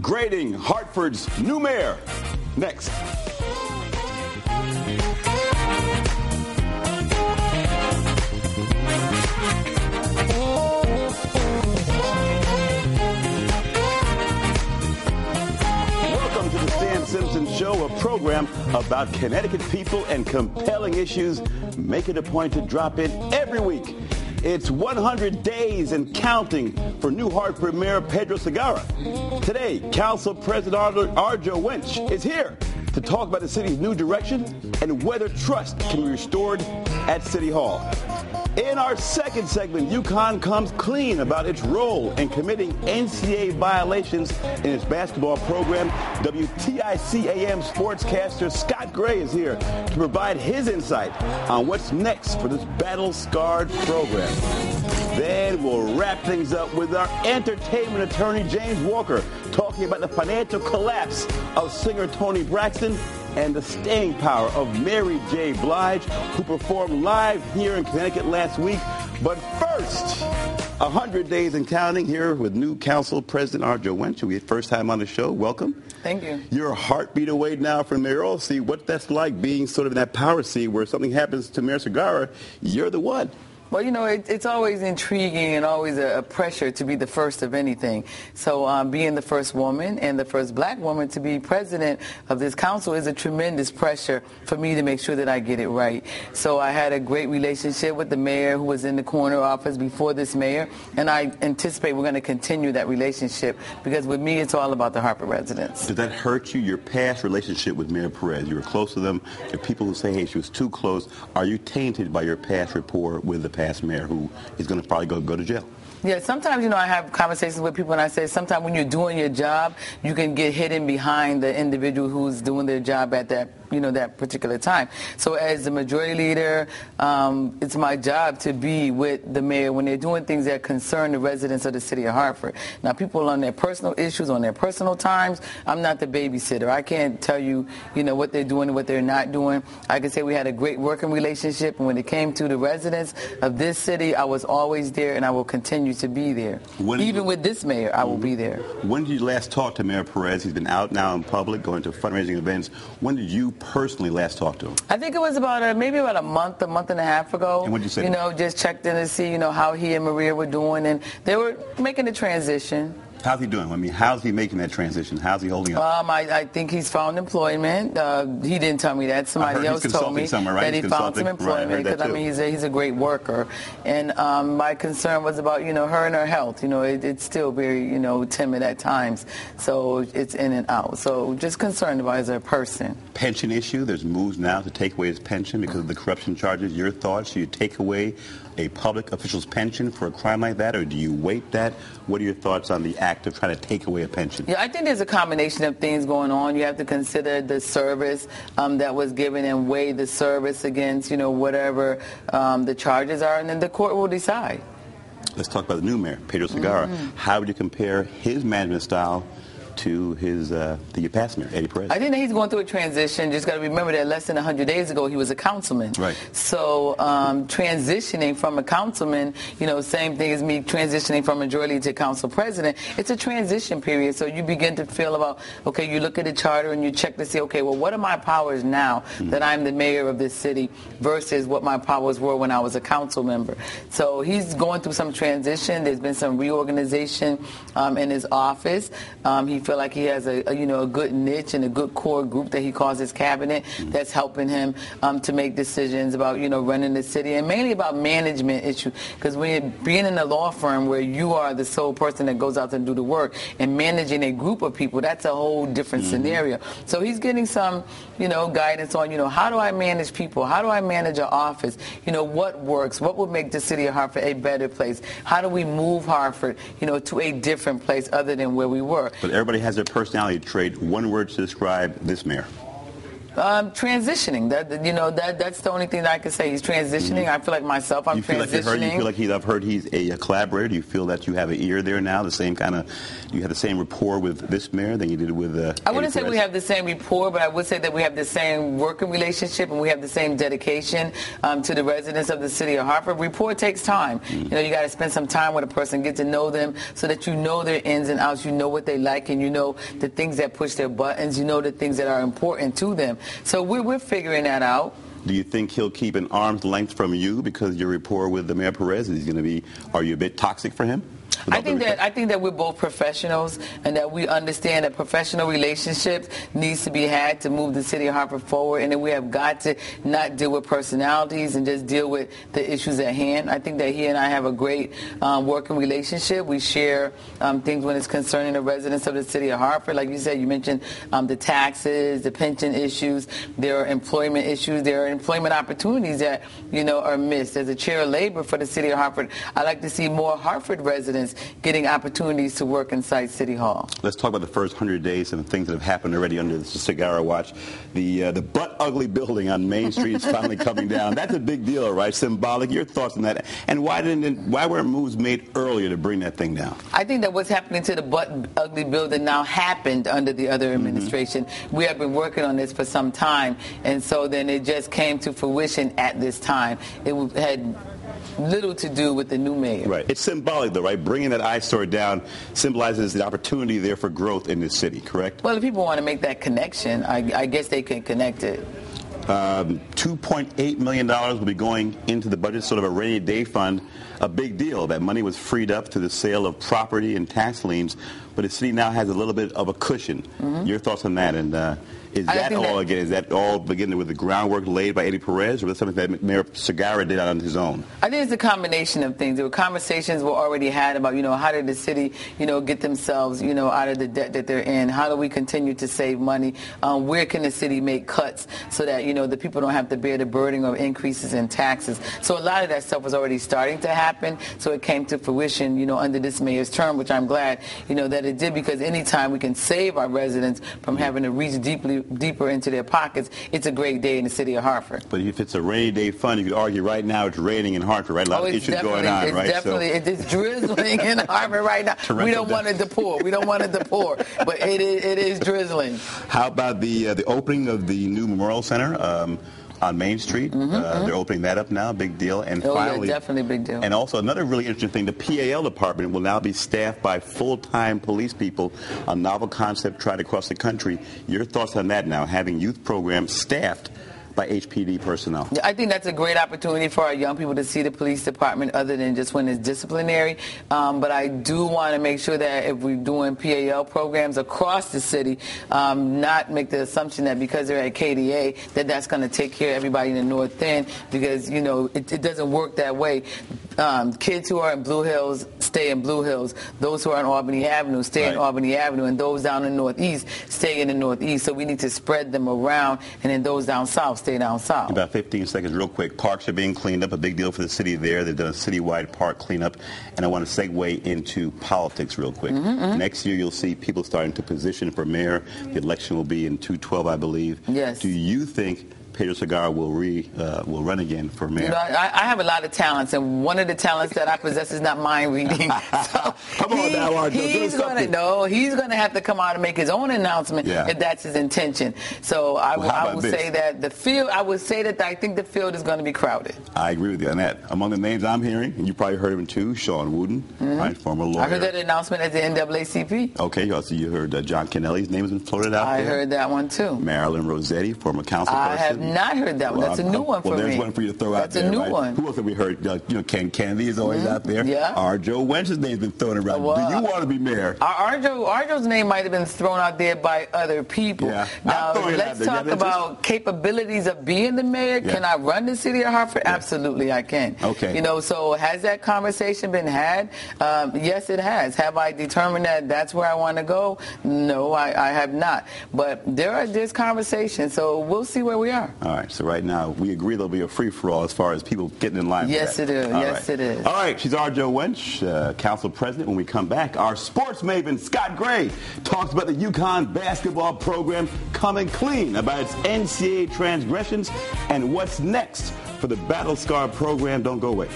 grading Hartford's new mayor. Next. Welcome to the Simpson Show, a program about Connecticut people and compelling issues. Make it a point to drop in every week. It's 100 days and counting for new Hartford Mayor Pedro Segarra. Today, Council President Arjo Wench is here to talk about the city's new direction and whether trust can be restored at City Hall. In our second segment, UConn comes clean about its role in committing NCAA violations in its basketball program. WTIC-AM sportscaster Scott Gray is here to provide his insight on what's next for this battle-scarred program. Then we'll wrap things up with our entertainment attorney, James Walker, talking about the financial collapse of singer Toni Braxton and the staying power of Mary J. Blige, who performed live here in Connecticut last week. But first, 100 days and counting here with new Council President Arjo Wench. Your first time on the show. Welcome. Thank you. You're a heartbeat away now from mayoral seat. What that's like being sort of in that power seat where something happens to Mayor Segarra, you're the one. Well, you know, it's always intriguing and always a pressure to be the first of anything. So being the first woman and the first black woman to be president of this council is a tremendous pressure for me to make sure that I get it right. So I had a great relationship with the mayor who was in the corner office before this mayor, and I anticipate we're going to continue that relationship because with me it's all about the Hartford residents. Did that hurt you, your past relationship with Mayor Perez? You were close to them. There are people who say, hey, she was too close. Are you tainted by your past rapport with the past mayor who is going to probably go to jail? Yeah, sometimes, you know, I have conversations with people and I say sometimes when you're doing your job, you can get hidden behind the individual who's doing their job at that, you know, that particular time. So as the majority leader, it's my job to be with the mayor when they're doing things that concern the residents of the city of Hartford. Now, people on their personal issues, on their personal times, I'm not the babysitter. I can't tell you, you know, what they're doing and what they're not doing. I can say we had a great working relationship, and when it came to the residents of this city, I was always there, and I will continue to be there. Even with this mayor, I will be there. When did you last talk to Mayor Perez? He's been out now in public, going to fundraising events. When did you personally last talk to him? I think it was about maybe about a month and a half ago. And what did you say? You know, just checked in to see, you know, how he and Maria were doing, and they were making the transition. How's he doing? I mean, how's he making that transition? How's he holding up? I think he's found employment. He didn't tell me that. Somebody else told me right? that he found some employment because, I mean, he's a great worker. And my concern was about, you know, her and her health. You know, it's still very, you know, timid at times. So it's in and out. So just concerned about as a person. Pension issue. There's moves now to take away his pension because of the corruption charges. Your thoughts? Do you take away a public official's pension for a crime like that, or do you wait that? What are your thoughts on the act of trying to take away a pension? Yeah, I think there's a combination of things going on. You have to consider the service that was given and weigh the service against, you know, whatever the charges are, and then the court will decide. Let's talk about the new mayor, Pedro Segarra. Mm-hmm. How would you compare his management style to his the past mayor, Eddie Perez? I think that he's going through a transition. Just got to remember that less than 100 days ago he was a councilman. Right. So transitioning from a councilman, you know, same thing as me transitioning from majority to council president. It's a transition period. So you begin to feel about, okay, you look at the charter and you check to see, okay, well, what are my powers now that I'm the mayor of this city versus what my powers were when I was a council member? So he's going through some transition. There's been some reorganization in his office. He feel like he has a good niche and a good core group that he calls his cabinet that's helping him to make decisions about, you know, running the city and mainly about management issues. Because when you're being in a law firm where you are the sole person that goes out and do the work and managing a group of people, that's a whole different scenario. So he's getting some, you know, guidance on, you know, how do I manage people? How do I manage an office? You know, what works? What would make the city of Hartford a better place? How do we move Hartford, you know, to a different place other than where we were? But everybody has their personality trait. One word to describe this mayor. Transitioning. That's the only thing that I can say. He's transitioning. I feel like myself, I'm transitioning. You feel like I've heard he's a collaborator. Do you feel that you have an ear there now? The same kind of, you have the same rapport with this mayor than you did with I wouldn't say we have the same rapport, but I would say that we have the same working relationship and we have the same dedication to the residents of the city of Hartford. Rapport takes time. You got to spend some time with a person, get to know them so that you know their ins and outs, you know what they like, and you know the things that push their buttons, you know the things that are important to them. So we're figuring that out. Do you think he'll keep an arm's length from you because your rapport with the Mayor Perez is going to be, are you a bit toxic for him? I think that we're both professionals and that we understand that professional relationships needs to be had to move the city of Hartford forward, and that we have got to not deal with personalities and just deal with the issues at hand. I think that he and I have a great working relationship. We share things when it's concerning the residents of the city of Hartford. Like you said, you mentioned the taxes, the pension issues. There are employment issues. There are employment opportunities that are missed. As a chair of labor for the city of Hartford, I like to see more Hartford residents getting opportunities to work inside City Hall. Let's talk about the first 100 days and things that have happened already under the Cigar Watch. The butt-ugly building on Main Street is finally coming down. That's a big deal, right? Symbolic. Your thoughts on that? And why weren't moves made earlier to bring that thing down? I think that what's happening to the butt-ugly building now happened under the other administration. We have been working on this for some time, and so then it just came to fruition at this time. It had little to do with the new mayor. Right. It's symbolic, though, right? Bringing that eyesore down symbolizes the opportunity there for growth in this city, correct? Well, if people want to make that connection, I guess they can connect it. $2.8 million will be going into the budget, sort of a rainy day fund. A big deal. That money was freed up to the sale of property and tax liens, but the city now has a little bit of a cushion. Your thoughts on that? And is that all beginning with the groundwork laid by Eddie Perez, or was it something that Mayor Segarra did on his own? I think it's a combination of things. There were conversations we already had about, how did the city, get themselves, out of the debt that they're in? How do we continue to save money? Where can the city make cuts so that, the people don't have to bear the burden of increases in taxes? So a lot of that stuff was already starting to happen. So it came to fruition, under this mayor's term, which I'm glad, that it did, because anytime we can save our residents from having to reach deeper into their pockets, it's a great day in the city of Hartford. But if it's a rainy day fund, you could argue right now it's raining in Hartford, right? A lot of issues going on, right? It's drizzling in Hartford right now. We don't want it to pour. But it is drizzling. How about the opening of the new Memorial Center on Main Street? They're opening that up now, big deal. And finally, definitely big deal. And also another really interesting thing, the PAL department will now be staffed by full-time police people, a novel concept tried across the country. Your thoughts on that now, having youth programs staffed by HPD personnel? I think that's a great opportunity for our young people to see the police department other than just when it's disciplinary. But I do want to make sure that if we're doing PAL programs across the city, not make the assumption that because they're at KDA that's going to take care of everybody in the North End, because, it doesn't work that way. Kids who are in Blue Hills stay in Blue Hills. Those who are on Albany Avenue stay in Albany Avenue, and those down in the Northeast stay in the Northeast. So we need to spread them around, and then those down south stay down south. About 15 seconds real quick. Parks are being cleaned up, a big deal for the city there. They've done a citywide park cleanup, and I want to segue into politics real quick. Next year you'll see people starting to position for mayor. The election will be in 2012, I believe. Yes. Do you think Pedro Segarra will run again for mayor? I have a lot of talents, and one of the talents that I possess is not mind reading. So come on now, Arjo. He's going to have to come out and make his own announcement if that's his intention. So I will say that I think the field is going to be crowded. I agree with you on that. Among the names I'm hearing, and you probably heard him too, Sean Wooden, right, former lawyer. I heard that announcement at the NAACP. Okay, you heard John Kennelly's name has been floated out there. I heard that one too. Marilyn Rossetti, former council person. I have not heard that one. That's a new one for me. Well, there's one for you to throw out there. That's a new one. Who else have we heard? Ken Kennedy is always out there. Yeah. Arjo Wentz's name's been thrown around. Well, do you want to be mayor? Arjo's name might have been thrown out there by other people. Yeah. Now, let's talk about capabilities of being the mayor. Yeah. Can I run the city of Hartford? Yeah. Absolutely, I can. Okay. So has that conversation been had? Yes, it has. Have I determined that that's where I want to go? No, I have not. But there's conversation, so we'll see where we are. are. All right. So right now, we agree there'll be a free-for-all as far as people getting in line. Yes, for that. it is. All Yes, right. it is. All right. She's RJ Wench, Council President. When we come back, our sports maven, Scott Gray, talks about the UConn basketball program coming clean about its NCAA transgressions and what's next for the Battle Scar program. Don't go away.